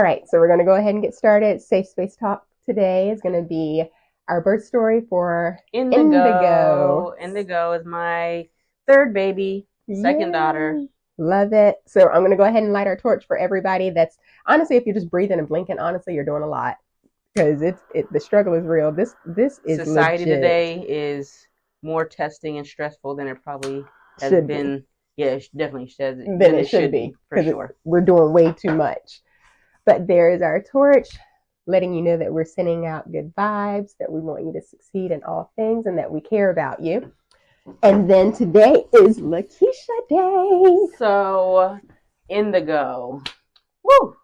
All right, so we're going to go ahead and get started. Safe Space Talk today is going to be our birth story for Indigo. Indigo is my third baby, second daughter. Love it. So I'm going to go ahead and light our torch for everybody. That's honestly, if you're just breathing and blinking, honestly, you're doing a lot because the struggle is real. This is society legit. Today is more testing and stressful than it probably has should been. Be. Yeah, it definitely should. Then it should be for sure. We're doing way too much. But there is our torch, letting you know that we're sending out good vibes, that we want you to succeed in all things, and that we care about you. And then today is Lakeisha Day. So, Indigo. Woo!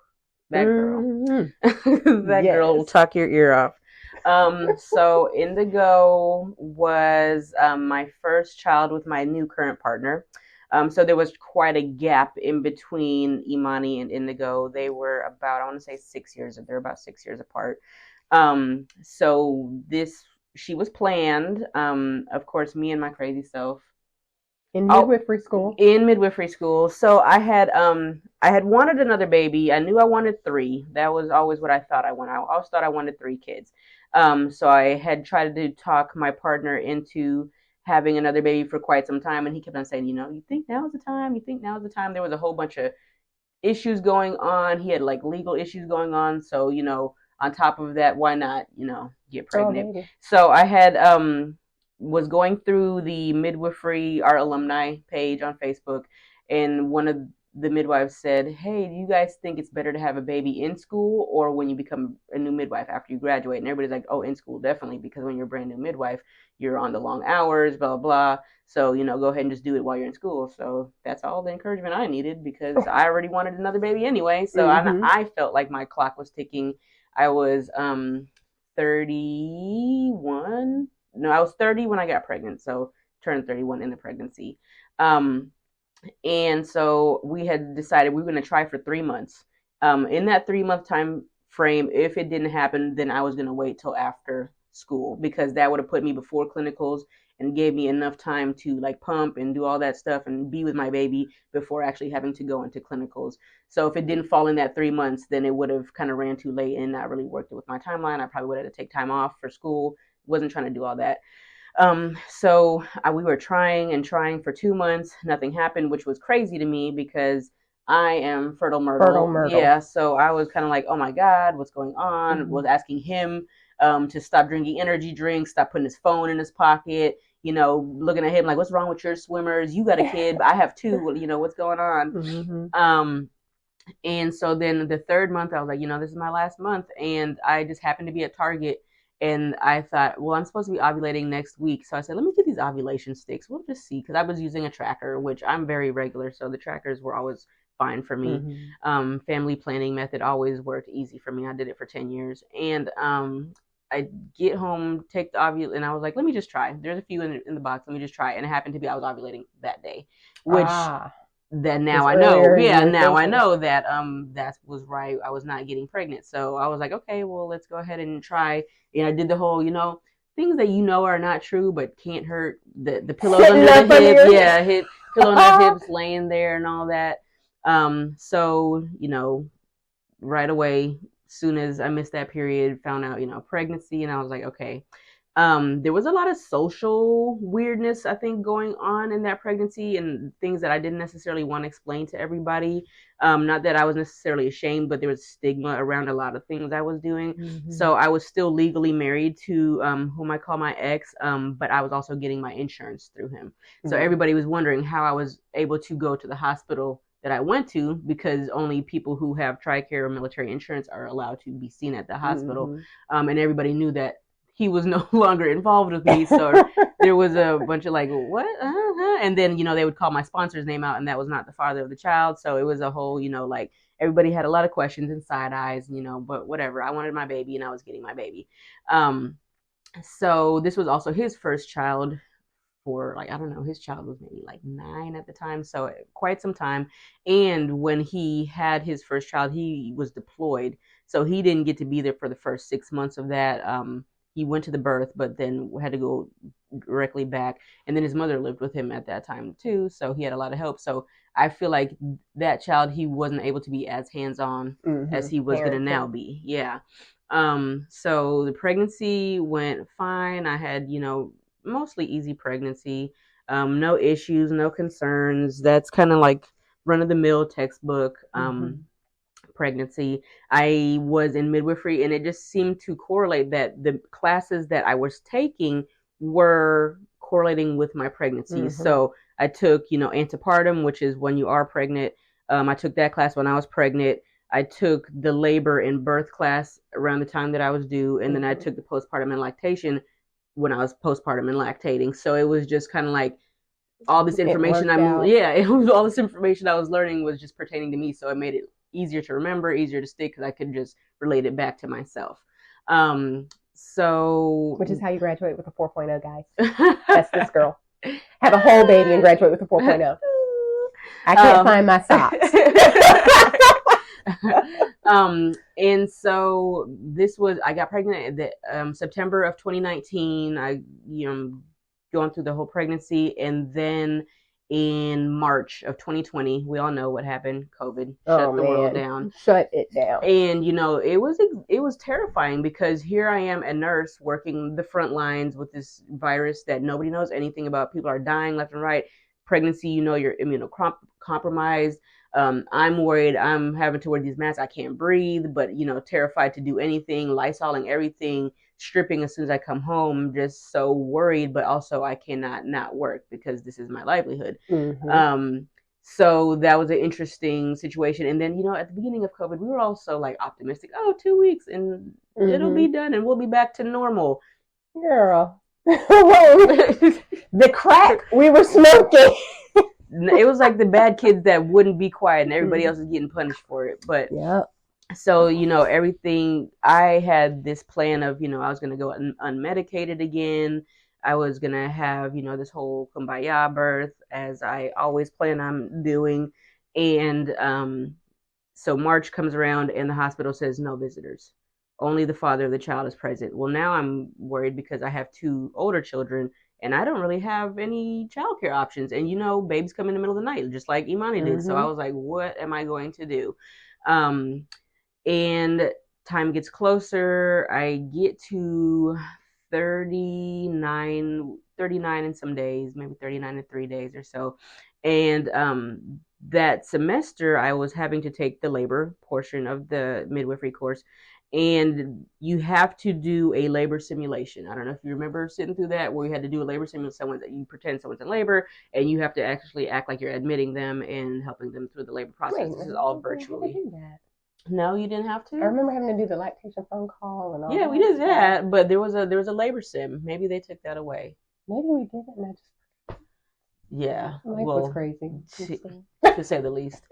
That girl. Mm-hmm. That girl will talk your ear off. So Indigo was my first child with my new current partner. So there was quite a gap in between Imani and Indigo. They were about, I want to say 6 years. They're about 6 years apart. So she was planned. Of course, me and my crazy self. In midwifery school. In midwifery school. So I had wanted another baby. I knew I wanted 3. That was always what I thought I wanted. I always thought I wanted 3 kids. So I had tried to talk my partner into having another baby for quite some time, and he kept on saying, you think now's the time? You think now's the time? There was a whole bunch of issues going on. He had like legal issues going on. So, on top of that, why not, get pregnant? So I had was going through the midwifery, our alumni page on Facebook, and one of the midwives said, hey, do you guys think it's better to have a baby in school or when you become a new midwife after you graduate? And everybody's like, oh, in school, definitely, because when you're a brand new midwife, you're on the long hours, blah, blah, blah. So, go ahead and just do it while you're in school. So that's all the encouragement I needed because I already wanted another baby anyway. So I felt like my clock was ticking. I was 31. No, I was 30 when I got pregnant. So turned 31 in the pregnancy. And so we had decided we were going to try for 3 months. In that 3-month time frame, if it didn't happen, then I was going to wait till after school because that would have put me before clinicals and gave me enough time to like pump and do all that stuff and be with my baby before actually having to go into clinicals. So if it didn't fall in that 3 months, then it would have kind of ran too late and not really worked with my timeline. I probably would have had to take time off for school. Wasn't trying to do all that. So we were trying for 2 months. Nothing happened, which was crazy to me because I am fertile myrtle. Yeah. So I was kind of like, oh my God, what's going on? Mm-hmm. Was asking him to stop drinking energy drinks, stop putting his phone in his pocket, looking at him like, what's wrong with your swimmers? You got a kid, but I have 2, what's going on? Mm-hmm. And so then the 3rd month, I was like, this is my last month. And I just happened to be at Target. And I thought, well, I'm supposed to be ovulating next week. So I said, let me get these ovulation sticks. We'll just see. Because I was using a tracker, which I'm very regular. So the trackers were always fine for me. Mm-hmm. Family planning method always worked easy for me. I did it for 10 years. And I get home, take the ovule, and I was like, let me just try. There's a few in the box. Let me just try. And it happened to be I was ovulating that day, which then now I know. Yeah, now I know that that was right. I was not getting pregnant. So I was like, okay, well, let's go ahead and try. And I did the whole, things that are not true but can't hurt. The pillows under the hips. Yeah, pillow under the hips, laying there and all that. So, right away, soon as I missed that period, found out, pregnancy, and I was like, okay. There was a lot of social weirdness, I think, going on in that pregnancy and things that I didn't necessarily want to explain to everybody. Not that I was necessarily ashamed, but there was stigma around a lot of things I was doing. Mm-hmm. So I was still legally married to whom I call my ex, but I was also getting my insurance through him. Mm-hmm. So everybody was wondering how I was able to go to the hospital that I went to because only people who have TRICARE or military insurance are allowed to be seen at the hospital. Mm-hmm. And everybody knew that he was no longer involved with me. So there was a bunch of like, what? And then, they would call my sponsor's name out and that was not the father of the child. So it was a whole, like everybody had a lot of questions and side eyes, but whatever. I wanted my baby and I was getting my baby. So this was also his first child for like, I don't know, his child was maybe like 9 at the time. So quite some time. And when he had his first child, he was deployed. So he didn't get to be there for the first 6 months of that. he went to the birth, but then had to go directly back. And then his mother lived with him at that time too, so he had a lot of help. So I feel like that child, he wasn't able to be as hands-on as he was going to now be. Yeah. So the pregnancy went fine. I had, mostly easy pregnancy. No issues, no concerns. That's kind of like run of the mill textbook pregnancy. I was in midwifery, and it just seemed to correlate that the classes that I was taking were correlating with my pregnancy. So I took, antepartum, which is when you are pregnant. I took that class when I was pregnant. I took the labor and birth class around the time that I was due, and then I took the postpartum and lactation when I was postpartum and lactating. So it was just kind of like all this information it was all this information I was learning was just pertaining to me. So it made it easier to remember, easier to stick, because I could just relate it back to myself. Which is how you graduate with a 4.0, guys. That's this girl. Have a whole baby and graduate with a 4.0. I can't find my socks. And so I got pregnant in September of 2019. I, going through the whole pregnancy, and then in March of 2020, we all know what happened. COVID shut the world down. Shut it down. And it was terrifying, because here I am, a nurse working the front lines with this virus that nobody knows anything about. People are dying left and right. Pregnancy, you're immunocompromised. I'm worried. I'm having to wear these masks. I can't breathe, but terrified to do anything, Lysoling everything, stripping as soon as I come home. Just so worried, but also I cannot not work because this is my livelihood. So that was an interesting situation. And then, at the beginning of COVID, we were also like optimistic. Oh, 2 weeks and it'll be done and we'll be back to normal. Girl. The crack we were smoking. It was like the bad kids that wouldn't be quiet, and everybody else is getting punished for it. But so, everything, I had this plan of, I was going to go unmedicated again. I was going to have, this whole kumbaya birth, as I always plan on doing. And so March comes around and the hospital says no visitors. Only the father of the child is present. Well, now I'm worried because I have 2 older children and I don't really have any childcare options. And, babies come in the middle of the night, just like Imani did. So I was like, what am I going to do? And time gets closer. I get to 39 in some days, maybe 39 in 3 days or so. And that semester, I was having to take the labor portion of the midwifery course. And you have to do a labor simulation. I don't know if you remember sitting through that, where you had to do a labor simulation. You pretend someone's in labor, and you have to actually act like you're admitting them and helping them through the labor process. This is all virtually. No, you didn't have to? I remember having to do the lactation phone call and all that. Yeah, we did that, but there was a labor sim. Maybe they took that away. Maybe we did it and I just... Yeah. Life was crazy. To say the least.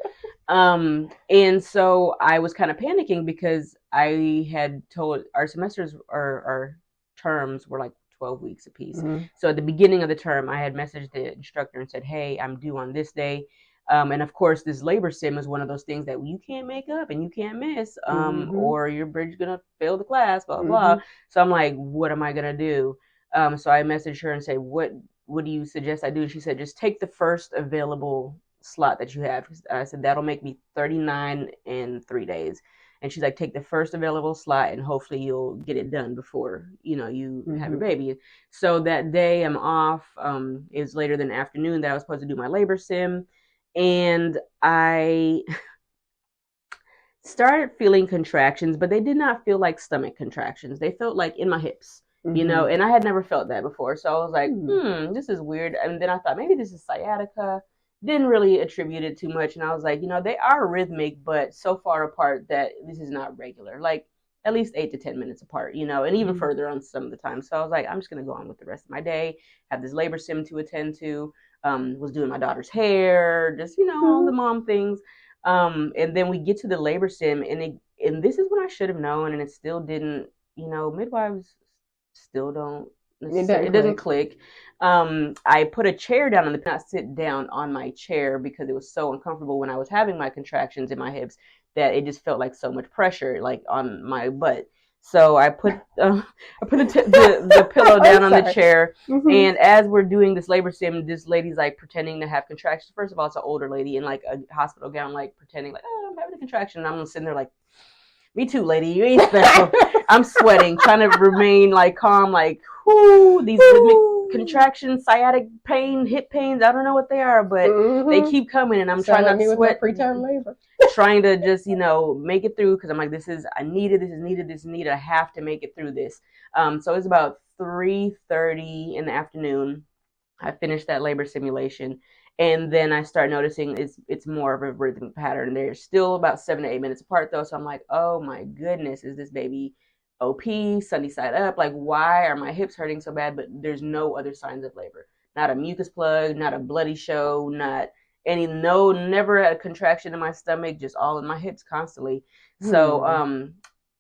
And so I was kind of panicking because I had told our semesters, our terms were like 12 weeks apiece. So at the beginning of the term, I had messaged the instructor and said, hey, I'm due on this day. And of course, this labor sim is one of those things that you can't make up and you can't miss, or your bridge is going to fail the class, blah, blah. So I'm like, what am I going to do? So I messaged her and said, what do you suggest I do? And she said, just take the first available slot that you have. I said, that'll make me 39 in 3 days. And she's like, take the first available slot and hopefully you'll get it done before, you have your baby. So that day I'm off. It was later than afternoon that I was supposed to do my labor sim. And I started feeling contractions, but they did not feel like stomach contractions. They felt like in my hips. And I had never felt that before. So I was like, this is weird. And then I thought maybe this is sciatica. Didn't really attribute it too much. And I was like, they are rhythmic, but so far apart that this is not regular. Like at least 8 to 10 minutes apart, and even further on some of the time. So I was like, I'm just going to go on with the rest of my day, have this labor sim to attend to, was doing my daughter's hair, just, all the mom things. And then we get to the labor sim and this is when I should have known. And it still didn't, midwives still don't, it doesn't click. I put a chair down and not sit down on my chair because it was so uncomfortable when I was having my contractions in my hips that it just felt like so much pressure, like on my butt. So I put the pillow down on the chair, and as we're doing this labor sim, this lady's like pretending to have contractions. First of all, it's an older lady in like a hospital gown, like pretending like, oh, I'm having a contraction. And I'm sitting there like, me too, lady. You ain't special. I'm sweating, trying to remain like calm, like, whoo, these rhythmic contractions, sciatic pain, hip pains. I don't know what they are, but they keep coming, and I'm trying not to sweat. Preterm labor. Trying to just, make it through, because I'm like, this is needed. I have to make it through this. So it's about 3:30 in the afternoon. I finished that labor simulation, and then I start noticing it's more of a rhythmic pattern. They're still about 7 to 8 minutes apart though, so I'm like, oh my goodness, is this baby OP, sunny side up? Like, why are my hips hurting so bad? But there's no other signs of labor. Not a mucus plug, not a bloody show, never a contraction in my stomach, just all in my hips constantly. So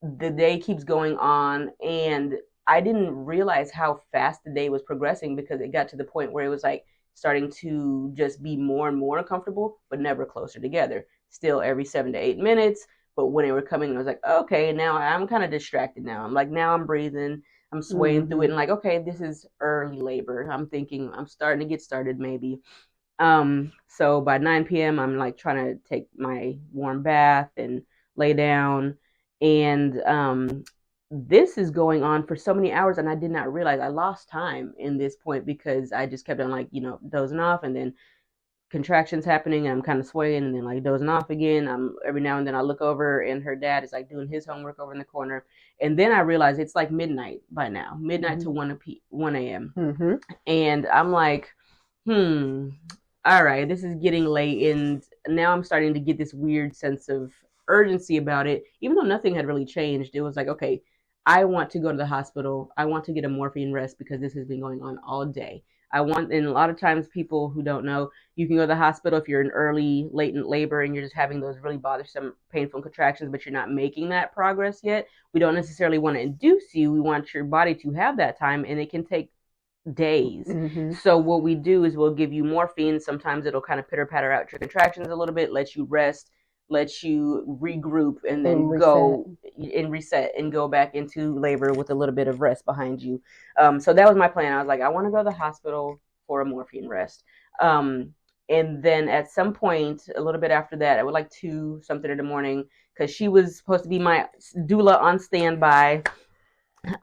the day keeps going on, and I didn't realize how fast the day was progressing, because it got to the point where it was like starting to just be more and more uncomfortable, but never closer together. Still every 7 to 8 minutes. But when they were coming, I was like, okay, now I'm kind of distracted now. I'm like, now I'm breathing, I'm swaying through it, and like, okay, this is early labor. I'm thinking I'm starting to get started maybe. So by 9 p.m., I'm like trying to take my warm bath and lay down. And this is going on for so many hours, and I did not realize I lost time in this point, because I just kept on like, dozing off, and then contractions happening, and I'm kind of swaying, and then like dozing off again. Every now and then I look over, and her dad is like doing his homework over in the corner, and then I realize it's like midnight by now, midnight to 1 a.m. And I'm like, all right, this is getting late, and now I'm starting to get this weird sense of urgency about it, even though nothing had really changed. It was like, okay, I want to go to the hospital. I want to get a morphine rest, because this has been going on all day. And a lot of times, people who don't know, you can go to the hospital if you're in early, latent labor and you're just having those really bothersome, painful contractions, but you're not making that progress yet. We don't necessarily want to induce you. We want your body to have that time, and it can take days. So what we do is we'll give you morphine. Sometimes it'll kind of pitter patter out your contractions a little bit, let you rest, let you regroup, and then go and reset and go back into labor with a little bit of rest behind you. So that was my plan. I was like, I want to go to the hospital for a morphine rest. And then at some point, a little bit after that, I would like 2 something in the morning, because she was supposed to be my doula on standby.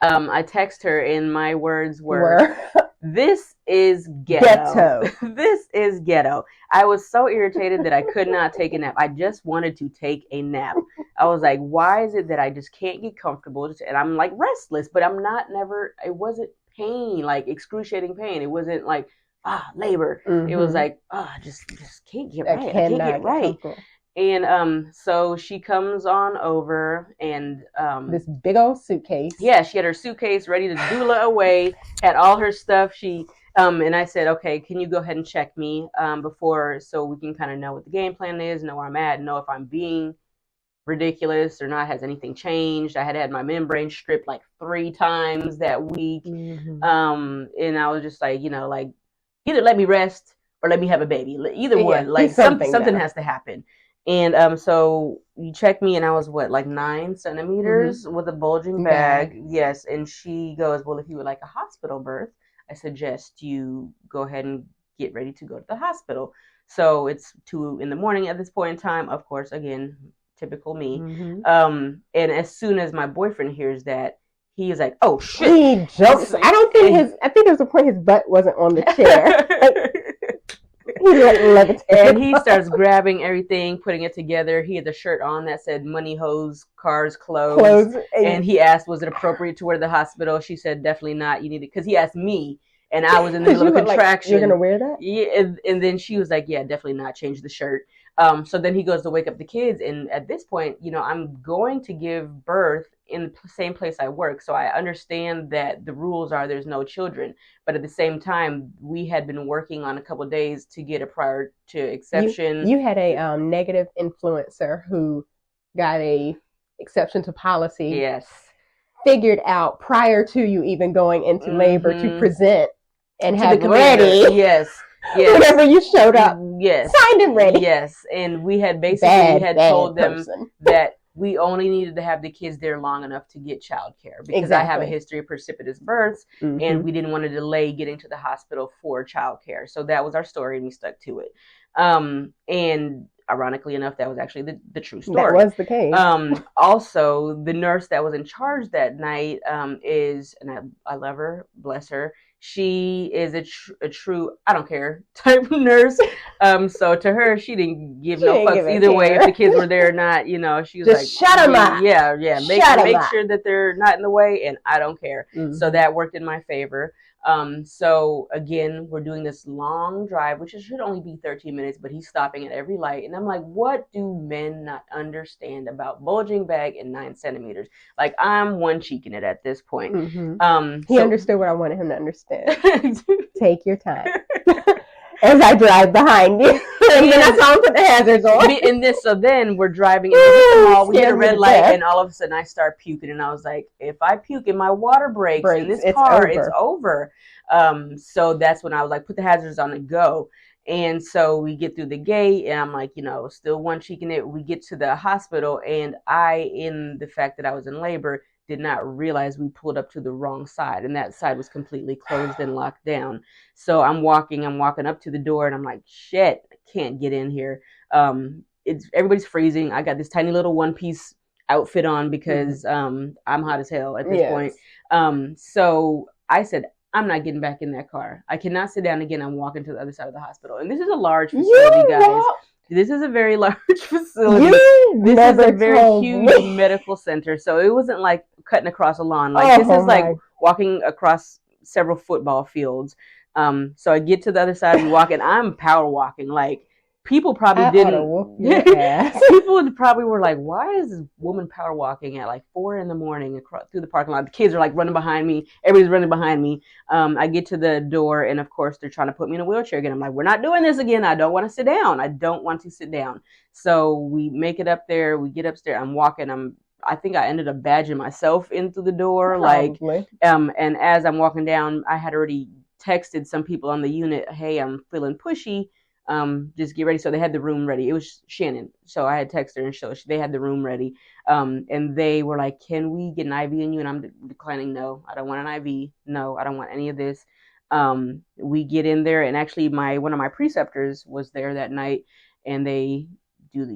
I text her, and my words were this is ghetto. This is ghetto. I was so irritated that I could not take a nap. I just wanted to take a nap. I was like, why is it that I just can't get comfortable? And I'm like restless, but it wasn't pain, like excruciating pain. It wasn't like, labor. It was like, I just can't get right. I can't get right. And so she comes on over, and this big old suitcase. Yeah, she had her suitcase ready to doula away, had all her stuff. And I said, okay, can you go ahead and check me before, so we can kind of know what the game plan is, know where I'm at, know if I'm being ridiculous or not. Has anything changed? I had my membrane stripped like 3 times that week. And I was just like, like, either let me rest or let me have a baby. Either one, like something has to happen. And so you checked me, and I was like 9 centimeters with a bulging bag. Yes. And she goes, well, if you would like a hospital birth, I suggest you go ahead and get ready to go to the hospital. So it's 2 a.m. at this point in time. Of course, again, typical me. And as soon as my boyfriend hears that, he is like, oh shit. He jumps. I think there was a point his butt wasn't on the chair. And he starts grabbing everything, putting it together. He had the shirt on that said money, hose, cars, clothes. And he asked, was it appropriate to wear to the hospital? She said, definitely not. You need it. Because he asked me, and I was in the middle of contraction. You're going to wear that? Yeah. And then she was like, yeah, definitely not. Change the shirt. So then he goes to wake up the kids. And at this point, I'm going to give birth in the same place I work. So I understand that the rules are there's no children. But at the same time, we had been working on a couple of days to get a prior to exception. You had a negative influencer who got a exception to policy. Yes. Figured out prior to you even going into labor to present and have ready. Yes. Whenever you showed up. Yes. Signed and ready. Yes. And we had basically told them that we only needed to have the kids there long enough to get childcare because I have a Exactly. history of precipitous births, and we didn't want to delay getting to the hospital for childcare. So that was our story, and we stuck to it. And ironically enough, that was actually the true story. That was the case. Also, the nurse that was in charge that night is, and I love her, bless her. She is a true, I don't care type of nurse. So to her, she didn't give no fucks either way if the kids were there or not. You know, she was just like, shut them up. Yeah. Make sure that they're not in the way, and I don't care. So that worked in my favor. So again, we're doing this long drive, which should only be 13 minutes, but he's stopping at every light. And I'm like, what do men not understand about bulging bag and 9 centimeters? Like, I'm one cheeking it at this point. He understood what I wanted him to understand. Take your time. As I drive behind you. And then I saw him put the hazards on. So then we're driving into the mall, we hit a red light, and all of a sudden I start puking. And I was like, if I puke and my water breaks in this car, it's over. So that's when I was like, put the hazards on and go. And so we get through the gate, and I'm like, still one cheeking it. We get to the hospital, and in the fact that I was in labor, did not realize we pulled up to the wrong side, and that side was completely closed and locked down. So I'm walking up to the door, and I'm like, shit, I can't get in here. Everybody's freezing. I got this tiny little one-piece outfit on because I'm hot as hell at this point. So I said, I'm not getting back in that car. I cannot sit down again. I'm walking to the other side of the hospital. And this is a large facility, guys. This is a very large facility. This is a very huge medical center. So it wasn't like cutting across a lawn. Like this is like walking across several football fields. So I get to the other side and walk, and I'm power walking. Like people probably people probably were like, why is this woman power walking at like 4 a.m. across through the parking lot? The kids are like running behind me. Everybody's running behind me. I get to the door, and of course they're trying to put me in a wheelchair again. I'm like, we're not doing this again. I don't want to sit down. So we make it up there. We get upstairs. I'm walking. I think I ended up badging myself into the door. Probably. And as I'm walking down, I had already texted some people on the unit, hey, I'm feeling pushy. Just get ready. So they had the room ready. It was Shannon. So I had texted her, and so they had the room ready. And they were like, can we get an IV in you? And I'm declining. No, I don't want an IV. No, I don't want any of this. We get in there, and actually one of my preceptors was there that night, and they do,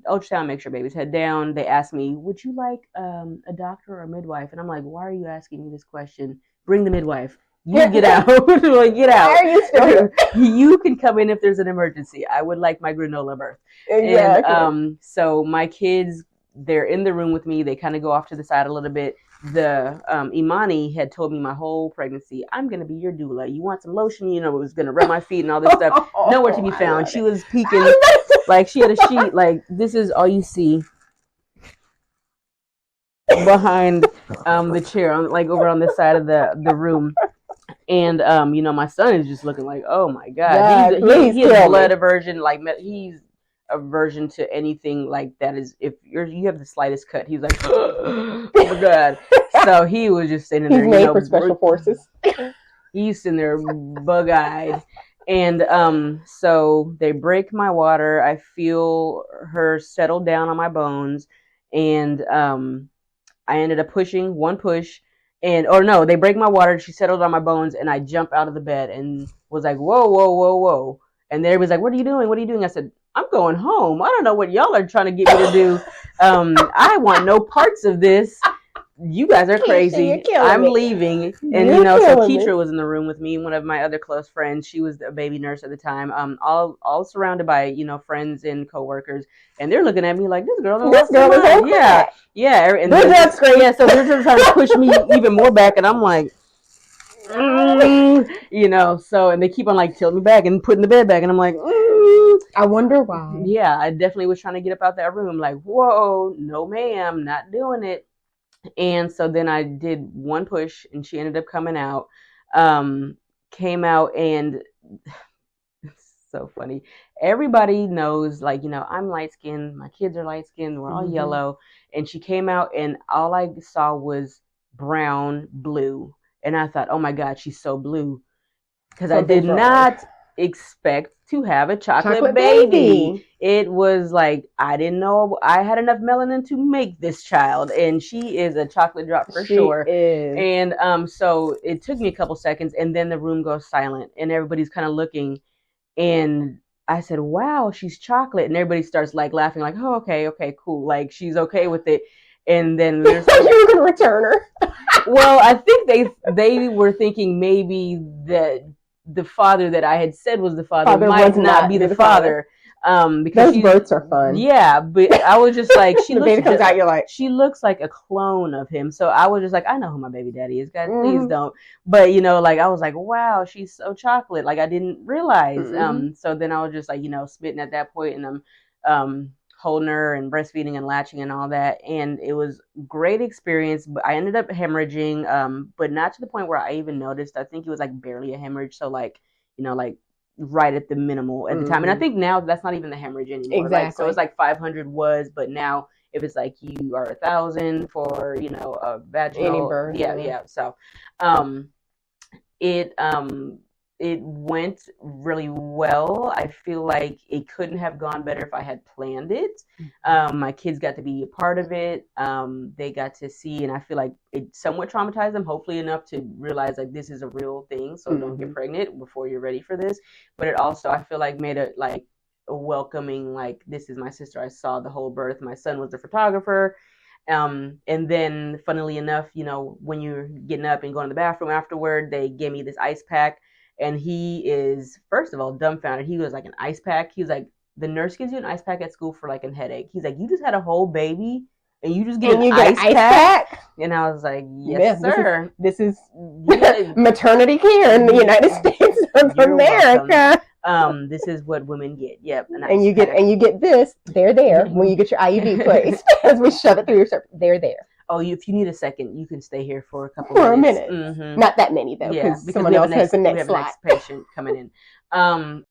ultrasound, make sure baby's head down. They asked me, would you like a doctor or a midwife? And I'm like, why are you asking me this question? Bring the midwife. You get out. Like, get out. Why are you still here? You can come in if there's an emergency. I would like my granola birth. Exactly. And so my kids, they're in the room with me. They kind of go off to the side a little bit. The Imani had told me my whole pregnancy, I'm going to be your doula. You want some lotion? It was going to rub my feet and all this stuff. Nowhere to be found. She was peeking like she had a sheet. Like, this is all you see behind the chair, like over on this side of the room. And my son is just looking like, oh my God, he has blood aversion. Like he's aversion to anything like that. Is if you have the slightest cut, he's like, oh my God. So he was just sitting there. He's made for special forces. He's sitting there bug-eyed, and so they break my water. I feel her settle down on my bones, and I ended up pushing one push. They break my water. She settled on my bones, and I jump out of the bed and was like, whoa, whoa, whoa, whoa. And then everybody's like, what are you doing? What are you doing? I said, I'm going home. I don't know what y'all are trying to get me to do. I want no parts of this. You guys are crazy. I'm leaving. And, so Keitra was in the room with me, one of my other close friends. She was a baby nurse at the time. All surrounded by, friends and coworkers. And they're looking at me like, this girl is okay. Yeah. And so they're just trying to push me even more back. And I'm like, so, and they keep on like tilting me back and putting the bed back. And I'm like, I wonder why. Yeah, I definitely was trying to get up out that room. Like, whoa, no ma'am, not doing it. And so then I did one push, and she ended up coming out. Came out, and it's so funny. Everybody knows, like, I'm light skinned. My kids are light skinned. We're all yellow. And she came out, and all I saw was brown, blue. And I thought, oh my God, she's so blue. Because I did not expect to have a chocolate baby. baby. It was like, I didn't know I had enough melanin to make this child, and she is a chocolate drop for sure. Is. And so it took me a couple seconds, and then the room goes silent, and everybody's kind of looking, and I said, "Wow, she's chocolate," and everybody starts like laughing, like, "Oh, okay, cool, like she's okay with it." And then there's you were gonna return her. Well, I think they were thinking maybe that the father that I had said was the father might not be the father. Because those births are fun. Yeah, but I was just like, she the baby comes out, you're like, she looks like a clone of him. So I was just like, I know who my baby daddy is. God, please don't. But like I was like, wow, she's so chocolate. Like I didn't realize. So then I was just like, smitten at that point, and I'm holding her and breastfeeding and latching and all that, and it was great experience. But I ended up hemorrhaging, but not to the point where I even noticed. I think it was like barely a hemorrhage, so like like right at the minimal at the time. And I think now that's not even the hemorrhage anymore. Exactly. Like, so it's like 500 was, but now if it's like you are 1,000 for a vaginal birth, yeah. So it went really well. I feel like it couldn't have gone better if I had planned it. My kids got to be a part of it. They got to see, and I feel like it somewhat traumatized them, hopefully enough to realize like this is a real thing. So don't get pregnant before you're ready for this. But it also, I feel like, made it like a welcoming, like, this is my sister. I saw the whole birth. My son was the photographer. And then funnily enough, when you're getting up and going to the bathroom afterward, they gave me this ice pack. And he is, first of all, dumbfounded. He was like, an ice pack? He was like, the nurse gives you an ice pack at school for like a headache. He's like, you just had a whole baby and you just get an ice pack? And I was like, yes, sir. This is maternity care in the United States of America. This is what women get. Yep. And you get this. They're there when you get your IUD placed. As we shove it through your cervix. They're there. Oh, if you need a second, you can stay here for a couple minutes. For a minute. Not that many though. Yeah, because someone else has the next patient coming in.